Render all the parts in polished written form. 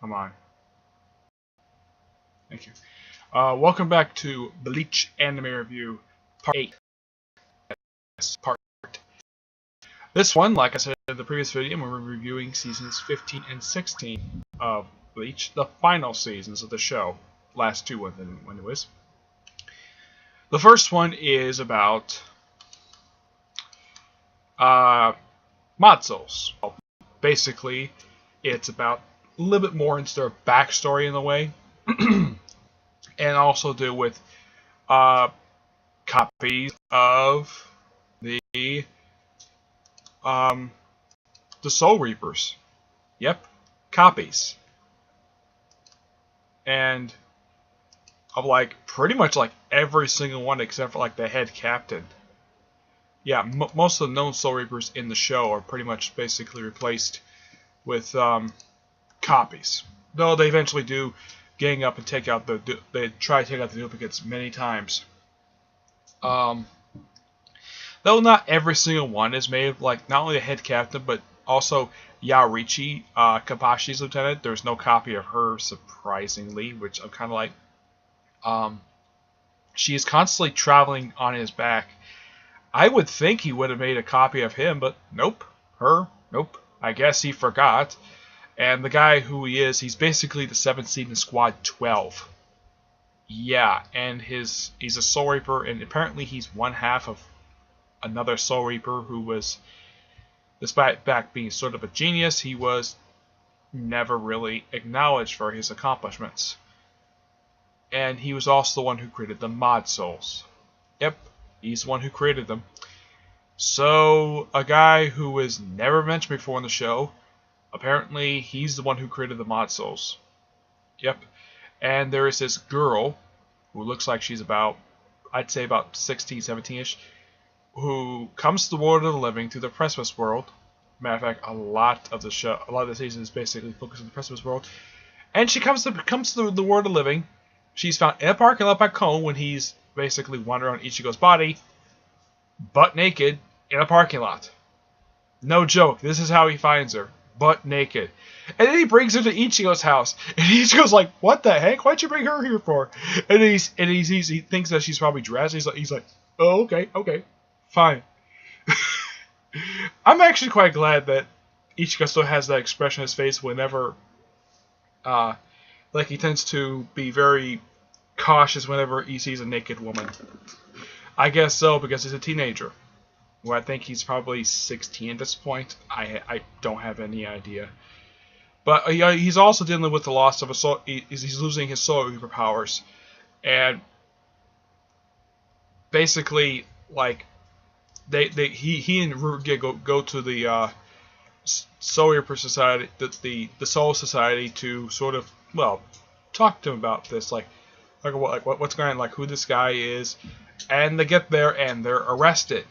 Come on. Thank you. Welcome back to Bleach Anime Review, Part 8. Yes, Part. This one, like I said in the previous video, we're reviewing Seasons 15 and 16 of Bleach, the final seasons of the show. Last two ones, anyways. The first one is about mod souls. Basically, it's about a little bit more into their backstory in the way, and also deal with copies of the Soul Reapers. Yep, copies. And of pretty much every single one except for the head captain. Yeah, most of the known Soul Reapers in the show are pretty much basically replaced with copies. Though they eventually do gang up and take out they try to take out the duplicates many times. Though not every single one is made of not only the head captain but also Yaorichi, Kapashi's lieutenant. There's no copy of her, surprisingly, which I'm kind of she is constantly traveling on his back. I would think he would have made a copy of him, but nope. Nope. I guess he forgot. And the guy who he is, he's basically the 7th seed in Squad 12. Yeah, and he's a Soul Reaper, and apparently he's one half of another Soul Reaper who was, despite back being sort of a genius, he was never really acknowledged for his accomplishments. And he was also the one who created the mod souls. Yep, he's the one who created them. So, a guy who was never mentioned before in the show, apparently he's the one who created the mod souls. Yep. And there is this girl who looks like she's I'd say about 16, 17-ish, who comes to the world of the living through the precipice world. Matter of fact, a lot of the season is basically focused on the precipice world. And she comes to the world of the living. She's found in a parking lot back home when he's basically wandering around Ichigo's body, butt naked, in a parking lot. No joke, this is how he finds her, butt naked. And then he brings her to Ichigo's house, and Ichigo's like, "What the heck? Why'd you bring her here for?" And he thinks that she's probably dressed. He's like, "Oh, okay, fine." I'm actually quite glad that Ichigo still has that expression on his face whenever, he tends to be very cautious whenever he sees a naked woman. I guess so, because he's a teenager. Well, I think he's probably 16 at this point. I don't have any idea. But he's also dealing with the loss of a soul. He's losing his Soul Reaper powers, and basically, he and Rukia go to the Soul Reaper Society, the Soul Society, to sort of talk to him about this, what's going on, who this guy is, and they get there and they're arrested.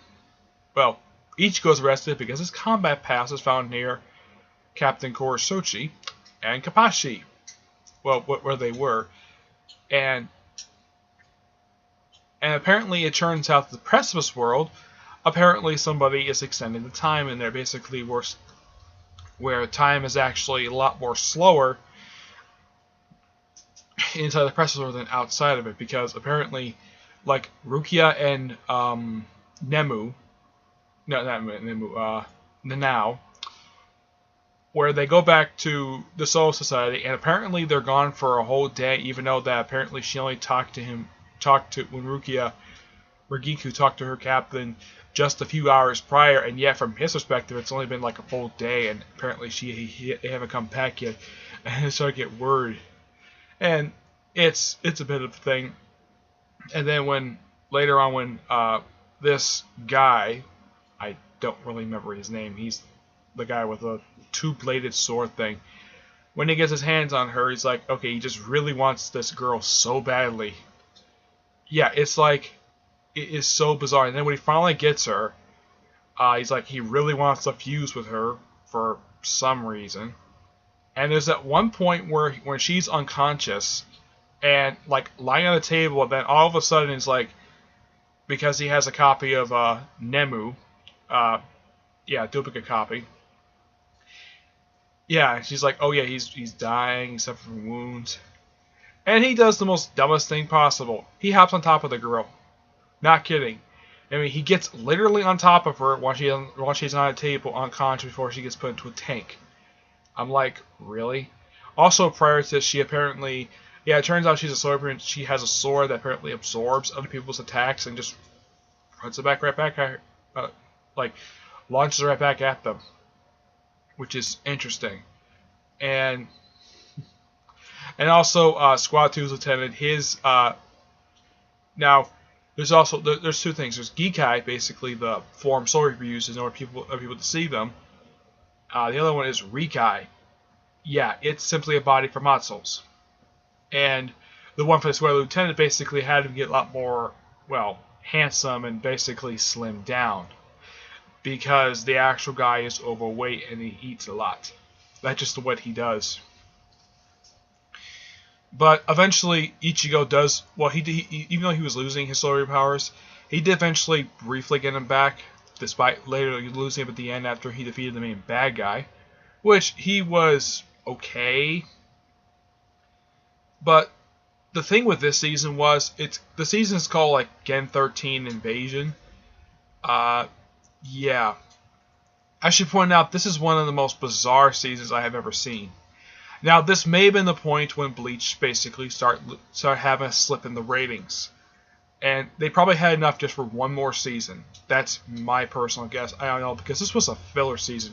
Well, Ichigo's arrested because his combat pass is found near Captain Kurosochi and Kapashi. Well, where they were. And apparently it turns out the precipice world, apparently somebody is extending the time in there, basically where time is actually a lot more slower inside the precipice world than outside of it, because apparently Rukia and Nanao, where they go back to the Soul Society, and apparently they're gone for a whole day, even though that apparently she only talked to when Rigiku talked to her captain just a few hours prior, and yet from his perspective it's only been a full day, and apparently they haven't come back yet, and it's starting to get worried. And it's a bit of a thing. And then later on when this guy, I don't really remember his name, he's the guy with a two-bladed sword thing, when he gets his hands on her, he's like, okay, he just really wants this girl so badly. Yeah, it is so bizarre. And then when he finally gets her, he's like, he really wants to fuse with her for some reason. And there's that one point where she's unconscious and lying on the table, and then all of a sudden it's because he has a copy of Nemu, duplicate copy, Yeah, she's like, oh yeah, he's dying, he's suffering from wounds. And he does the most dumbest thing possible. He hops on top of the girl. Not kidding. I mean, he gets literally on top of her while she's on a table unconscious before she gets put into a tank. I'm like, really? Also, prior to this, she apparently, yeah, it turns out she's a sword. She has a sword that apparently absorbs other people's attacks and just puts it right back at her, like launches it right back at them, which is interesting. And also Squad 2's lieutenant, his now there's two things. There's Gotei, basically the form Soul Reaper uses in order for people to see them. The other one is Rikai. Yeah, it's simply a body for mod souls. And the one for the Squad Lieutenant basically had him get a lot more, well, handsome and basically slimmed down. Because the actual guy is overweight and he eats a lot. That's just what he does. But eventually, Ichigo does, well, even though he was losing his Soul Reaper powers, he did eventually briefly get him back, despite later losing him at the end after he defeated the main bad guy. Which, he was okay. But the thing with this season was, the season is called like Gen 13 Invasion. Yeah. I should point out, this is one of the most bizarre seasons I have ever seen. Now, this may have been the point when Bleach basically start having a slip in the ratings. And they probably had enough just for one more season. That's my personal guess. I don't know, because this was a filler season.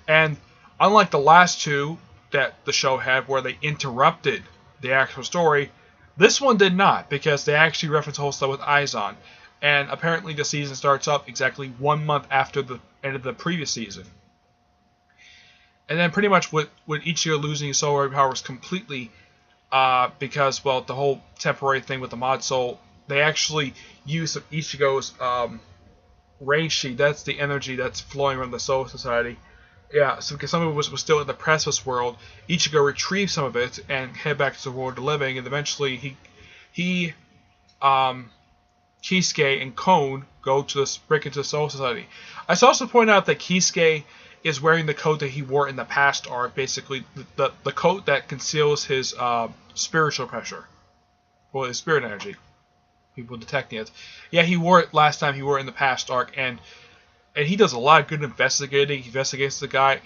And unlike the last two that the show had where they interrupted the actual story, this one did not, because they actually reference whole stuff with Izon. And apparently the season starts up exactly 1 month after the end of the previous season. And then pretty much with Ichigo losing his soul powers completely, because, well, the whole temporary thing with the mod soul, they actually use Ichigo's Reishi, that's the energy that's flowing around the Soul Society. Yeah, so because some of it was still in the Precipice world, Ichigo retrieved some of it and head back to the world of the living, and eventually Kisuke and Kon go to break into the Soul Society. I should also point out that Kisuke is wearing the coat that he wore in the past arc, basically the coat that conceals his spiritual pressure, or his spirit energy. People detecting it. Yeah, he wore it last time. He wore it in the past arc, and he does a lot of good investigating. He investigates the guy.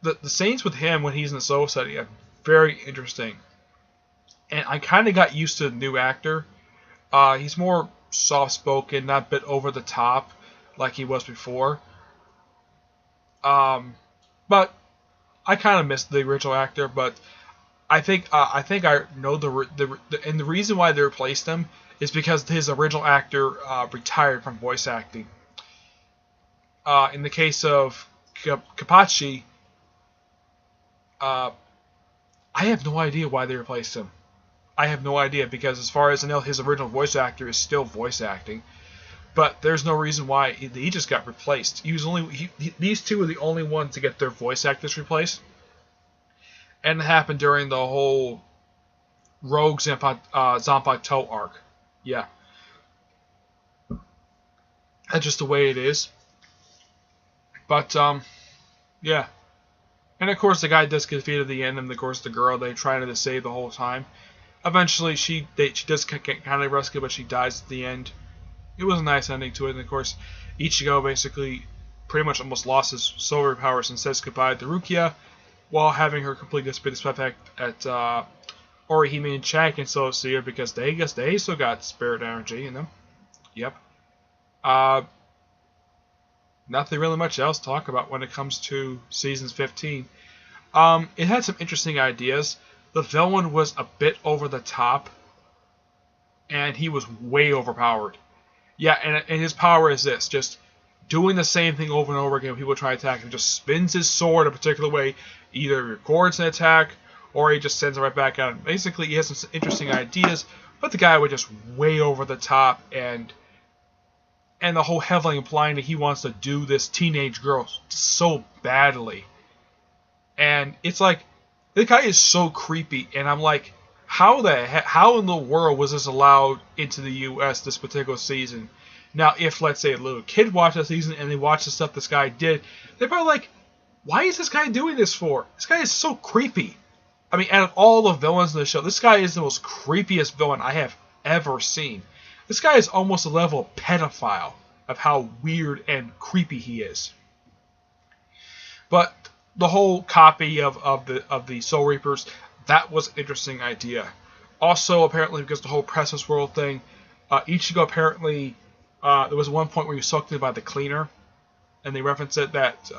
The scenes with him when he's in the Soul Society are very interesting. And I kind of got used to the new actor. He's more soft-spoken, not a bit over the top like he was before. But I kind of missed the original actor. But I think I know and the reason why they replaced him is because his original actor retired from voice acting. In the case of Kapachi, I have no idea why they replaced him. I have no idea, because as far as I know, his original voice actor is still voice acting. But there's no reason why he just got replaced. These two are the only ones to get their voice actors replaced. And it happened during the whole Rogue Zanpakuto arc. Yeah. That's just the way it is. But, yeah. And of course the guy does get defeated at the end, and of course the girl they trying to save the whole time. Eventually she does get kind of rescued, but she dies at the end. It was a nice ending to it, and of course Ichigo basically pretty much almost lost his solar powers and says goodbye to Rukia, while having her completely despite the fact that Orihime and Chad can still see her because they still got spirit energy in them. Yep. Nothing really much else to talk about when it comes to Seasons 15. It had some interesting ideas. The villain was a bit over the top, and he was way overpowered. Yeah, and his power is this, just doing the same thing over and over again when people try to attack him. Just spins his sword a particular way, either records an attack, or he just sends it right back at him. Basically, he has some interesting ideas, but the guy was just way over the top, and the whole heavily implying that he wants to do this teenage girl so badly. And it's like, the guy is so creepy, and I'm like, how in the world was this allowed into the U.S. this particular season? Now, if, let's say, a little kid watched the season and they watched the stuff this guy did, they're probably like, Why is this guy doing this for? This guy is so creepy. I mean, out of all the villains in the show, this guy is the most creepiest villain I have ever seen. This guy is almost a level of pedophile of how weird and creepy he is. But the whole copy of the Soul Reapers, that was an interesting idea. Also, apparently, because the whole Precious World thing, Ichigo apparently, there was one point where he was sucked in by the cleaner, and they referenced it that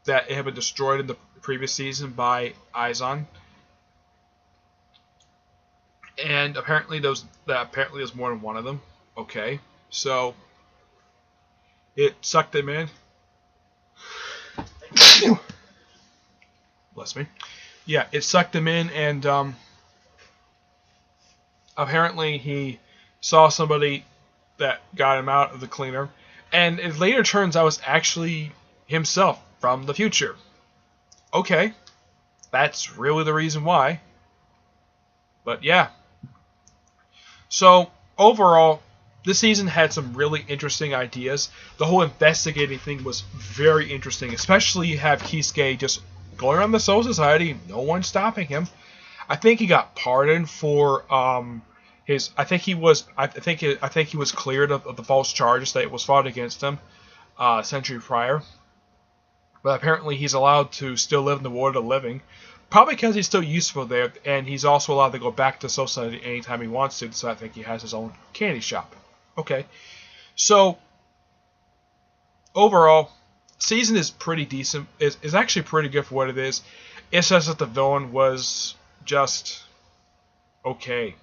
that it had been destroyed in the previous season by Izon. And apparently there's more than one of them. Okay, so it sucked him in. Bless me. Yeah, it sucked him in, and apparently he saw somebody that got him out of the cleaner, and it later turns out it was actually himself from the future. Okay, that's really the reason why. But yeah. So overall, this season had some really interesting ideas. The whole investigating thing was very interesting, especially you have Kisuke just going around the Soul Society, no one stopping him. I think he got pardoned for his. I think he was cleared of the false charges that was fought against him a century prior. But apparently he's allowed to still live in the world of the living. Probably because he's still useful there, and he's also allowed to go back to Soul Society anytime he wants to, so I think he has his own candy shop. Okay. So, overall, season is pretty decent. It's actually pretty good for what it is. It's just that the villain was just okay.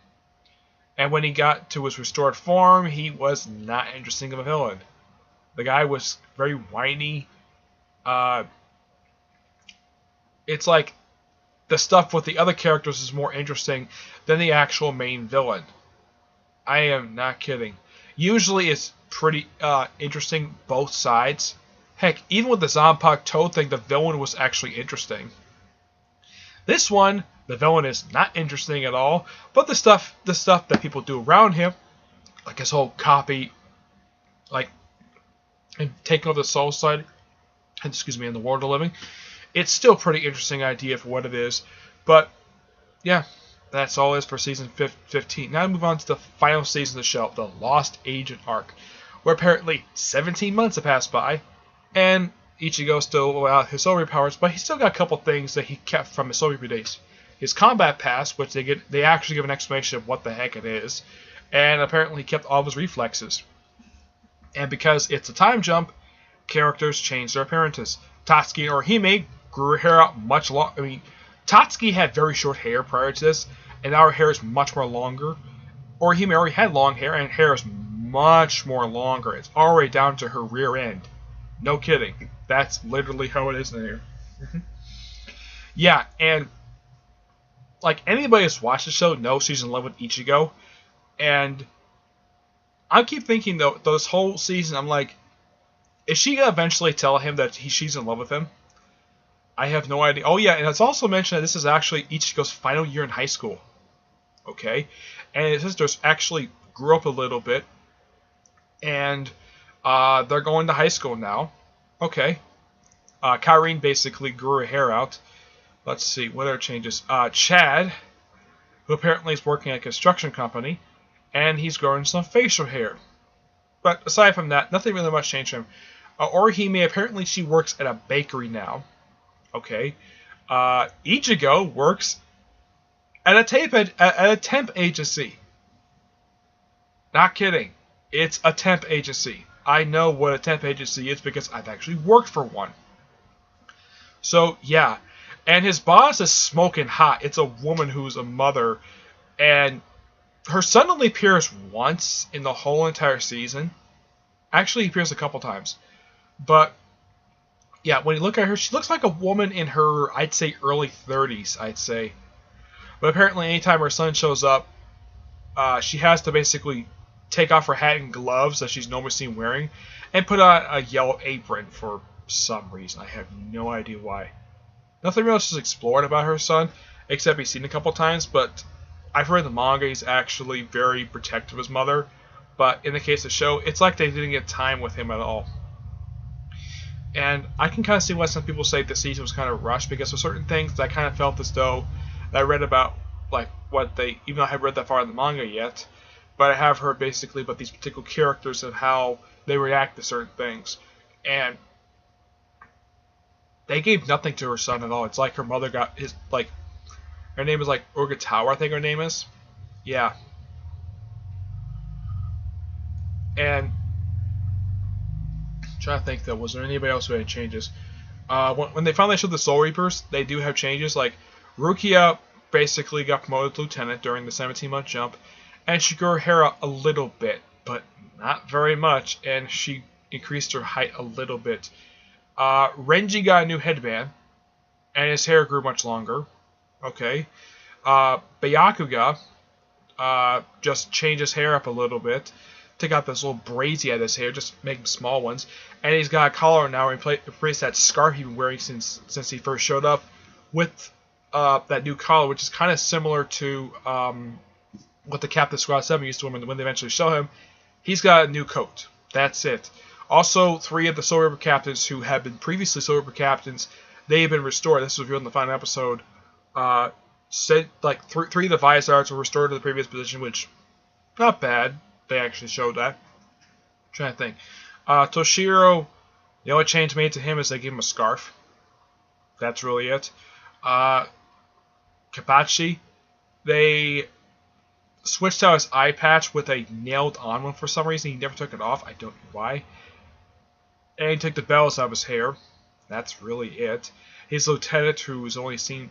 And when he got to his restored form, he was not interesting of a villain. The guy was very whiny. It's like the stuff with the other characters is more interesting than the actual main villain. I am not kidding. Usually it's pretty interesting both sides. Heck, even with the Zanpakuto Toad thing, the villain was actually interesting. This one, the villain is not interesting at all, but the stuff that people do around him, like his whole copy, like and taking over the Soul Society, in the world of living, it's still a pretty interesting idea for what it is. But yeah, that's all it is for season 15. Now we move on to the final season of the show, the Lost Agent arc, where apparently 17 months have passed by, and Ichigo still without his soul reaper powers, but he's still got a couple things that he kept from his soul reaper days. His combat pass, which they actually give an explanation of what the heck it is, and apparently he kept all of his reflexes. And because it's a time jump, characters change their appearances. Tatsuki and Orihime grew her hair out much long. I mean, Tatsuki had very short hair prior to this, and now her hair is much more longer. Orihime already had long hair, and hair is much more longer. It's already down to her rear end. No kidding. That's literally how it is in here. Yeah, and like anybody that's watched the show knows she's in love with Ichigo, and I keep thinking though this whole season, I'm like, is she gonna eventually tell him that she's in love with him? I have no idea. Oh yeah, and it's also mentioned that this is actually Ichigo's final year in high school. Okay, and his sisters actually grew up a little bit, and they're going to high school now. Okay, Kyrene basically grew her hair out. Let's see, what other changes? Chad, who apparently is working at a construction company, and he's growing some facial hair. But aside from that, nothing really much changed for him. Orihime, apparently she works at a bakery now. Okay. Ichigo works at a temp agency. Not kidding. It's a temp agency. I know what a temp agency is because I've actually worked for one. So, yeah. And his boss is smoking hot. It's a woman who's a mother. And her son only appears once in the whole entire season. Actually, he appears a couple times. But, yeah, when you look at her, she looks like a woman in her, I'd say, early 30s, I'd say. But apparently, anytime her son shows up, she has to basically take off her hat and gloves that she's normally seen wearing, and put on a yellow apron for some reason. I have no idea why. Nothing else is explored about her son, except he's seen a couple times, but I've read the manga, he's actually very protective of his mother. But in the case of the show, it's like they didn't get time with him at all. And I can kind of see why some people say the season was kind of rushed, because for certain things I kind of felt as though I read about, like, what they, even though I haven't read that far in the manga yet, but I have heard basically about these particular characters and how they react to certain things. And they gave nothing to her son at all. It's like her mother got his, like, her name is like Urgatawa, I think her name is. Yeah. And I'm trying to think though, was there anybody else who had changes? When they finally showed the Soul Reapers, they do have changes. Like, Rukia basically got promoted to lieutenant during the 17-month jump, and she grew her hair out a little bit, but not very much, and she increased her height a little bit. Renji got a new headband, and his hair grew much longer. Okay. Byakuga just changed his hair up a little bit. Took out this little braids he had in his hair, just making small ones. And he's got a collar now, replaced that scarf he's been wearing since he first showed up with that new collar, which is kind of similar to what the Captain Squad 7 used to wear when they eventually show him. He's got a new coat. That's it. Also, 3 of the Soul Reaper captains who had been previously Soul Reaper captains, they have been restored. This was revealed in the final episode. Said like 3 of the Vizards were restored to the previous position, which not bad. They actually showed that. I'm trying to think. Toshiro, the only change made to him is they gave him a scarf. That's really it. Kabachi, they switched out his eye patch with a nailed-on one for some reason. He never took it off. I don't know why. And he took the bells out of his hair. That's really it. His lieutenant, who's only seen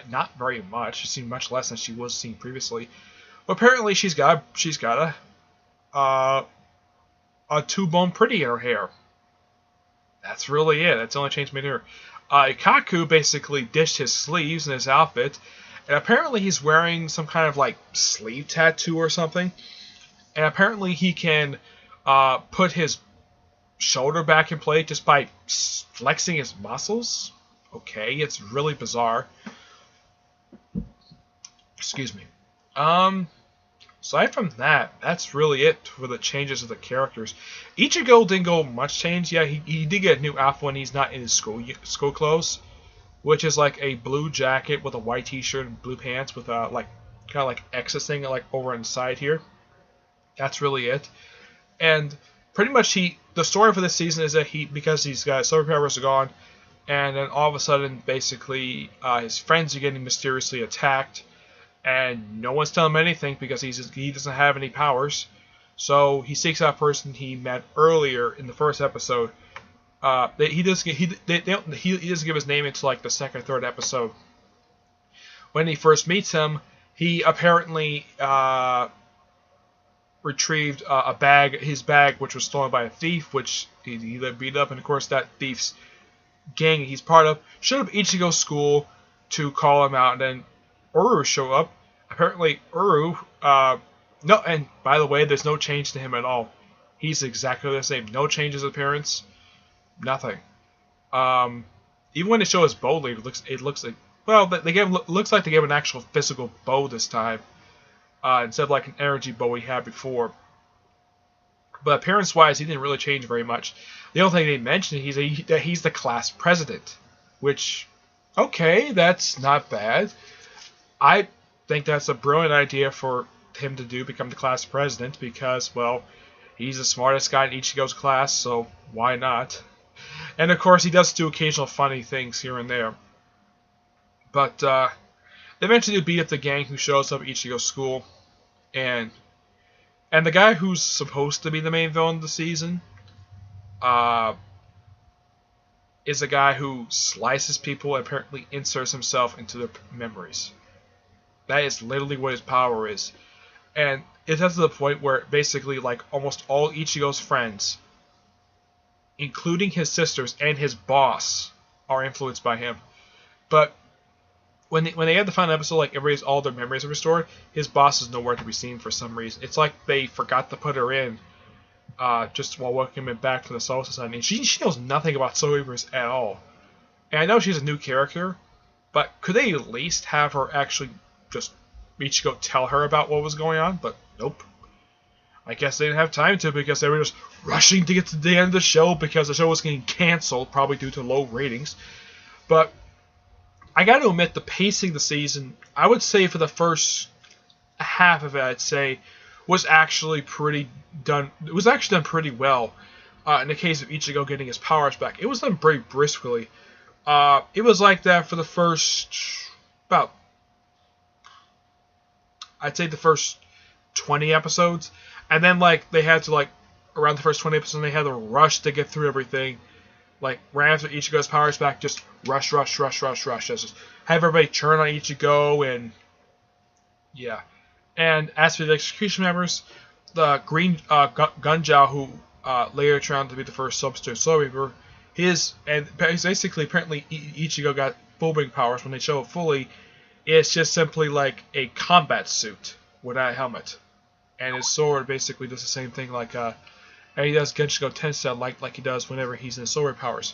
not very much. She's seen much less than she was seen previously. But apparently she's got a two-bone pretty in her hair. That's really it. That's the only change made here. Ikaku basically ditched his sleeves in his outfit, and apparently he's wearing some kind of like sleeve tattoo or something. And apparently he can put his shoulder back in play just by flexing his muscles. Okay, it's really bizarre. Excuse me. Aside from that, that's really it for the changes of the characters. Ichigo didn't go much change. Yeah, he did get a new outfit when he's not in his school clothes, which is like a blue jacket with a white t-shirt and blue pants with a like kind of like X's thing like over on the side here. That's really it. And pretty much the story for this season is that because he's got solar powers are gone, and then all of a sudden basically his friends are getting mysteriously attacked. And no one's telling him anything because he doesn't have any powers. So he seeks out a person he met earlier in the first episode. He doesn't give his name until like the second or third episode. When he first meets him, he apparently retrieved his bag, which was stolen by a thief, which he beat up. And of course, that thief's gang he's part of showed up at Ichigo's school to call him out, and then Uru show up. Apparently, Uru, no, and by the way, there's no change to him at all. He's exactly the same. No change in his appearance. Nothing. Even when they show his bow later, it looks like, well, looks like they gave him an actual physical bow this time, instead of like an energy bow he had before. But appearance-wise, he didn't really change very much. The only thing they mentioned is that he's the class president, which, okay, that's not bad. I think that's a brilliant idea for him to do, become the class president, because, well, he's the smartest guy in Ichigo's class, so why not? And of course, he does do occasional funny things here and there. But they eventually beat up the gang who shows up at Ichigo's school, and the guy who's supposed to be the main villain of the season is a guy who slices people and apparently inserts himself into their memories. That is literally what his power is. And it gets to the point where basically like almost all Ichigo's friends, including his sisters and his boss, are influenced by him. But when they had the final episode, like all their memories are restored, his boss is nowhere to be seen for some reason. It's like they forgot to put her in just while welcoming him back to the Soul Society. And she knows nothing about Soul Reapers at all. And I know she's a new character, but could they at least have her actually just Ichigo tell her about what was going on? But nope. I guess they didn't have time to because they were just rushing to get to the end of the show because the show was getting canceled, probably due to low ratings. But I got to admit, the pacing of the season, I would say for the first half of it, I'd say, was actually pretty done. It was actually done pretty well. In the case of Ichigo getting his powers back, it was done pretty briskly. It was like that for the first I'd say the first 20 episodes, and then like they had to like around the first 20 episodes, they had to rush to get through everything. Like right after Ichigo's powers back, just rush. Just have everybody turn on Ichigo, and yeah. And as for the execution members, the green Gunjao, who later turned out to be the first substitute Soul Reaper, basically apparently Ichigo got full bring powers when they show it fully. It's just simply like a combat suit without a helmet, and his sword basically does the same thing like and he does Genshigo Tensei like he does whenever he's in his Soul Reaper powers.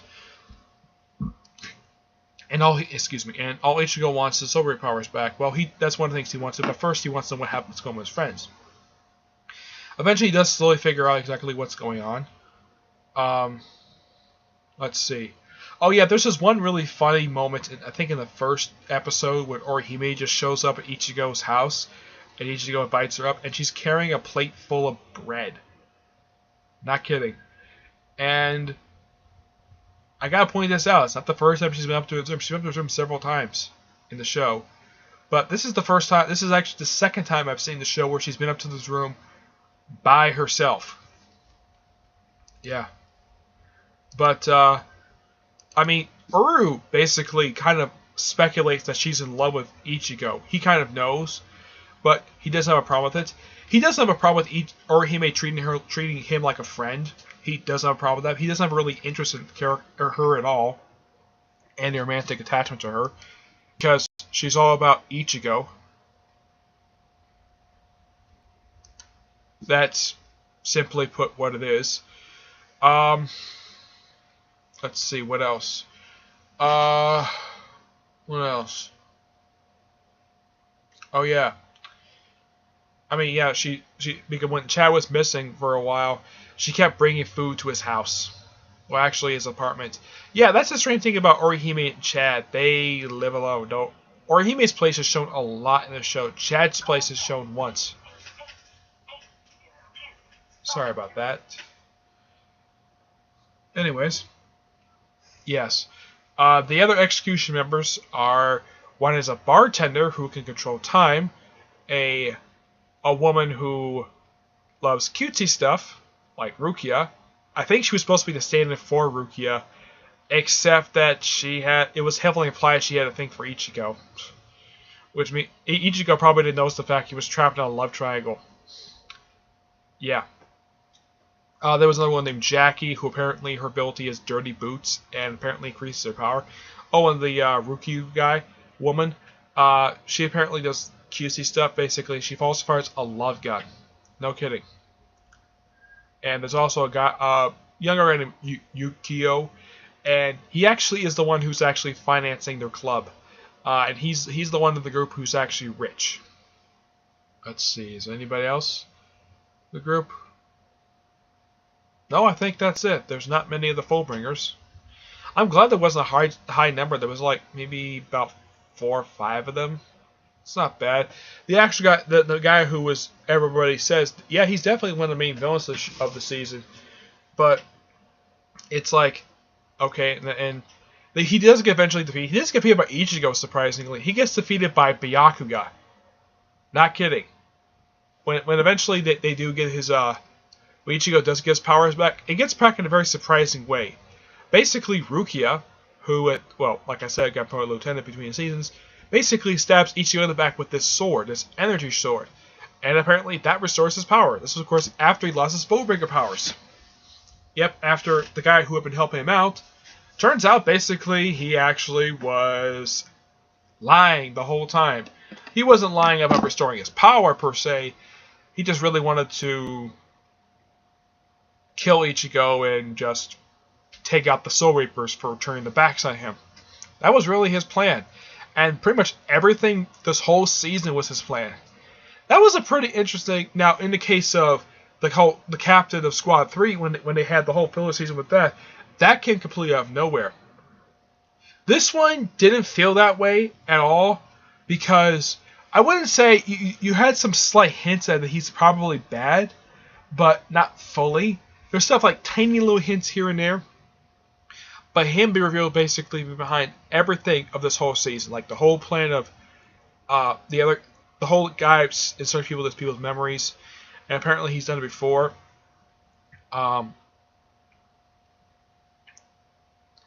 And all Ichigo wants is Soul Reaper powers back. Well, that's one of the things he wants, but first he wants to know what happens to him with his friends. Eventually, he does slowly figure out exactly what's going on. Let's see. Oh yeah, there's this one really funny moment, I think in the first episode, where Orihime just shows up at Ichigo's house, and Ichigo invites her up, and she's carrying a plate full of bread. Not kidding. And I gotta point this out. It's not the first time she's been up to his room. She's been up to his room several times in the show. But this is the first time. This is actually the second time I've seen the show where she's been up to this room by herself. Yeah. But, I mean, Uru basically kind of speculates that she's in love with Ichigo. He kind of knows, but he doesn't have a problem with it. He doesn't have a problem with Orihime treating him like a friend. He doesn't have a problem with that. He doesn't have a really interest in her at all, and a romantic attachment to her, because she's all about Ichigo. That's simply put what it is. Let's see, what else? What else? Oh yeah. I mean, yeah, because when Chad was missing for a while, she kept bringing food to his house. Well, actually, his apartment. Yeah, that's the strange thing about Orihime and Chad. They live alone. No, Orihime's place is shown a lot in the show. Chad's place is shown once. Sorry about that. Anyways, yes. The other execution members are, one is a bartender who can control time, a woman who loves cutesy stuff, like Rukia. I think she was supposed to be the stand-in for Rukia, except that it was heavily implied she had a thing for Ichigo. Which means Ichigo probably didn't notice the fact he was trapped in a love triangle. Yeah. There was another one named Jackie, who apparently her ability is Dirty Boots, and apparently increases her power. Oh, and the Rukia woman, she apparently does cutesy stuff. Basically, she falsifies a love gun. No kidding. And there's also a guy, younger guy named Yukio, and he actually is the one who's actually financing their club. And he's the one of the group who's actually rich. Let's see, is there anybody else? The group? No, I think that's it. There's not many of the Fullbringers. I'm glad there wasn't a high number. There was like maybe about 4 or 5 of them. It's not bad. The actual guy, the guy who was, everybody says, yeah, he's definitely one of the main villains of the season. But it's like, okay, and he does get eventually defeated. He does get defeated by Ichigo, surprisingly. He gets defeated by Byakuga. Not kidding. When eventually they do get his when Ichigo does get his powers back, it gets back in a very surprising way. Basically, Rukia, who, well, like I said, got promoted lieutenant between seasons, basically stabs Ichigo in the back with this sword, this energy sword. And apparently that restores his power. This was, of course, after he lost his Fullbringer powers. Yep, after the guy who had been helping him out. Turns out, basically, he actually was lying the whole time. He wasn't lying about restoring his power, per se. He just really wanted to kill Ichigo and just take out the Soul Reapers for turning the backs on him. That was really his plan. And pretty much everything this whole season was his plan. That was a pretty interesting... Now, in the case of the captain of Squad 3 when they had the whole filler season with that came completely out of nowhere. This one didn't feel that way at all, because I wouldn't say you had some slight hints at that he's probably bad, but not fully. There's stuff like tiny little hints here and there, but him be revealed basically behind everything of this whole season, like the whole plan of the whole guy inserting people into people's memories, and apparently he's done it before.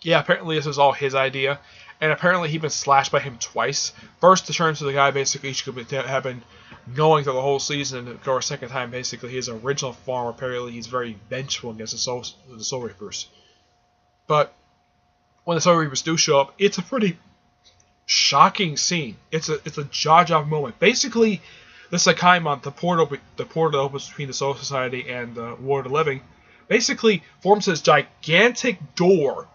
Yeah, apparently this was all his idea, and apparently he's been slashed by him twice. First, to turn to the guy basically each could have been going through the whole season, and of course, second time basically his original form. Apparently, he's very vengeful against the Soul Reapers. But when the Soul Reapers do show up, it's a pretty shocking scene. It's a jaw-dropping moment. Basically, the Sakai month, the portal that opens between the Soul Society and the World of the Living, basically forms this gigantic door.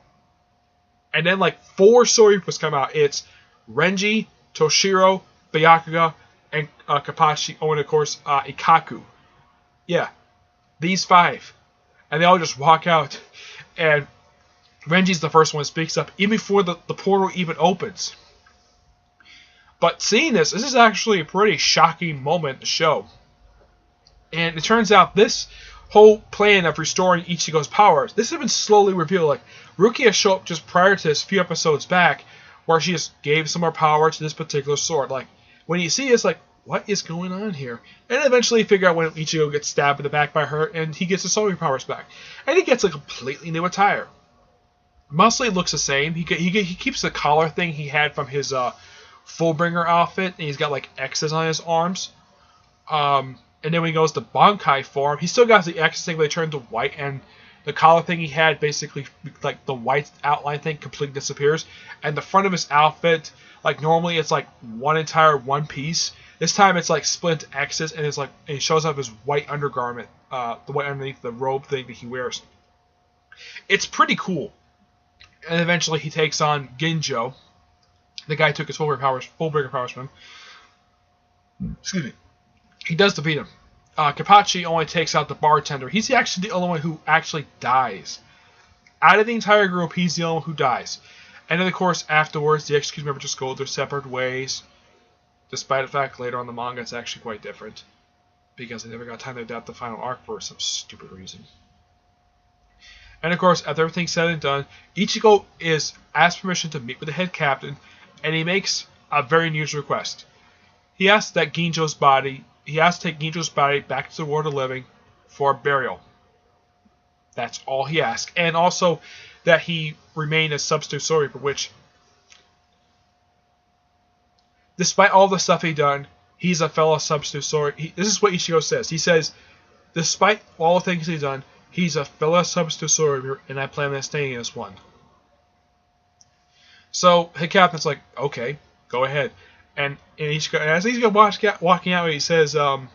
And then like 4 Soul Reapers come out. It's Renji, Toshiro, Byakuya, and Kapachi, and of course Ikaku. Yeah, these 5. And they all just walk out. And Renji's the first one that speaks up, even before the portal even opens. But seeing this is actually a pretty shocking moment in the show. And it turns out this whole plan of restoring Ichigo's powers, this has been slowly revealed. Like, Rukia showed up just prior to this, a few episodes back, where she just gave some more power to this particular sword. Like, when you see this, like, what is going on here? And eventually you figure out when Ichigo gets stabbed in the back by her, and he gets his soul powers back. And he gets a completely new attire. Mostly it looks the same. He keeps the collar thing he had from his Fullbringer outfit, and he's got like X's on his arms. And then when he goes to Bankai form, he still got the X thing, but they turned to white, and the collar thing he had, basically, like the white outline thing, completely disappears. And the front of his outfit, like normally it's like one piece. This time it's like split X's, and it's like it shows up as white undergarment, the white underneath the robe thing that he wears. It's pretty cool. And eventually he takes on Ginjo. The guy took his Fullbringer powers from him. Excuse me. He does defeat him. Kapachi only takes out the bartender. He's actually the only one who actually dies. Out of the entire group, he's the only one who dies. And then, of course, afterwards, the Execution members just go their separate ways. Despite the fact later on in the manga it's actually quite different. Because they never got time to adapt the final arc for some stupid reason. And of course, after everything's said and done, Ichigo is asked permission to meet with the head captain, and he makes a very unusual request. He asks to take Ginjo's body back to the world of the living for burial. That's all he asks. And also that he remain a substitute Soul Reaper, which, despite all the stuff he's done, he's a fellow substitute Soul Reaper. This is what Ichigo says. He says, despite all the things he's done, he's a fellow substitute Soul Reaper, and I plan on staying as one. So, head captain's like, okay, go ahead. And as he's walking out, he says, oh,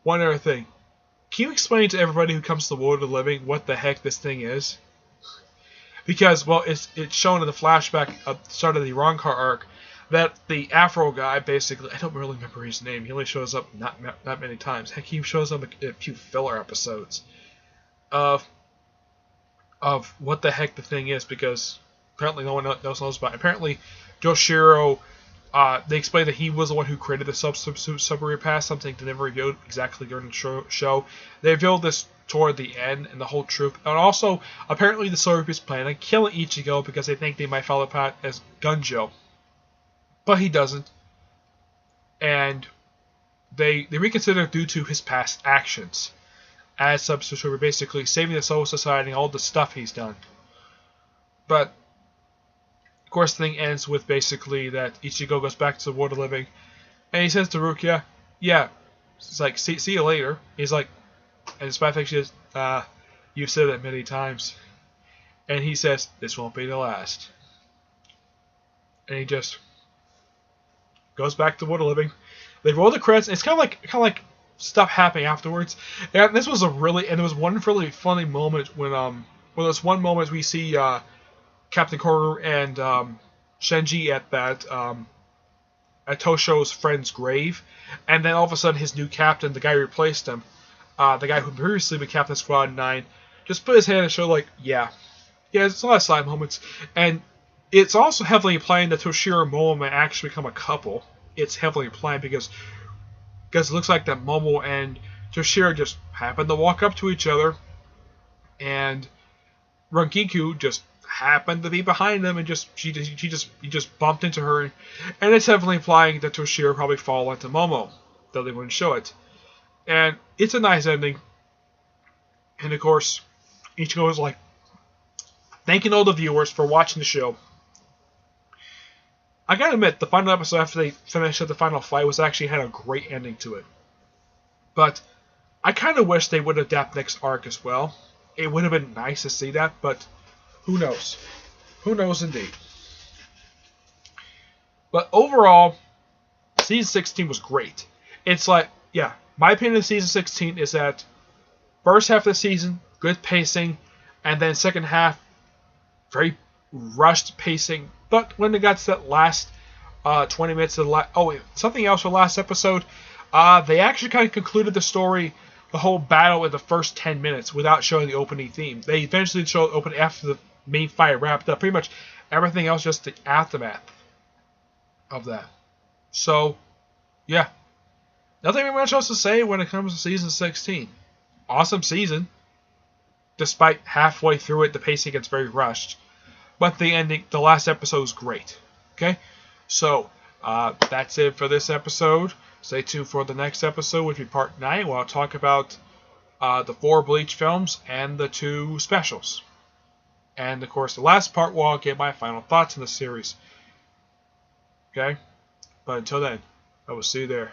one other thing. Can you explain to everybody who comes to the world of the living what the heck this thing is? Because, well, it's shown in the flashback at the start of the Roncar arc that the Afro guy, basically, I don't really remember his name. He only shows up not many times. Heck, he shows up in a few filler episodes of what the heck the thing is, because apparently no one else knows about it. Apparently, Joshiro, they explained that he was the one who created the submarine pass, something they never revealed exactly during the show. They revealed this toward the end, and the whole truth. And also, apparently the Soul Reapers plan on killing Ichigo because they think they might follow the path as Gunjo. But he doesn't. And they reconsider due to his past actions as substitute Reaper, basically saving the Soul Society and all the stuff he's done. But of course, the thing ends with basically that Ichigo goes back to the world of living, and he says to Rukia, yeah, it's like, see you later. He's like, and despite the fact she says, you've said that many times. And he says, this won't be the last. And he just goes back to the world of living. They roll the credits, and it's kind of like stuff happening afterwards. And this was there was one really funny moment when there's one moment we see Captain Koru and Shenji at that at Tosho's friend's grave, and then all of a sudden his new captain, the guy who replaced him, the guy who previously been Captain Squad 9, just put his hand and showed like, yeah, it's a lot of side moments, and it's also heavily implying that Toshiro and Momo may actually become a couple. It's heavily implying because it looks like that Momo and Toshiro just happened to walk up to each other, and Rangiku just happened to be behind them, and he just bumped into her, and it's heavily implying that Toshiro probably fall into Momo, though they wouldn't show it. And it's a nice ending. And of course, Ichigo is like thanking all the viewers for watching the show. I gotta admit, the final episode after they finished the final fight was actually had a great ending to it. But I kind of wish they would adapt next arc as well. It would have been nice to see that, but who knows? Who knows indeed. But overall, Season 16 was great. It's like, yeah, my opinion of Season 16 is that first half of the season, good pacing, and then second half, very rushed pacing. But when it got to that last 20 minutes of the something else for the last episode, they actually kind of concluded the story, the whole battle in the first 10 minutes without showing the opening theme. They eventually showed the opening after the main fight wrapped up. Pretty much everything else just the aftermath of that. So, yeah. Nothing really much else to say when it comes to Season 16. Awesome season. Despite halfway through it, the pacing gets very rushed. But the ending, the last episode is great. Okay? So, that's it for this episode. Stay tuned for the next episode, which will be part 9, where I'll talk about the 4 Bleach films and the 2 specials. And, of course, the last part where I'll get my final thoughts on the series. Okay? But until then, I will see you there.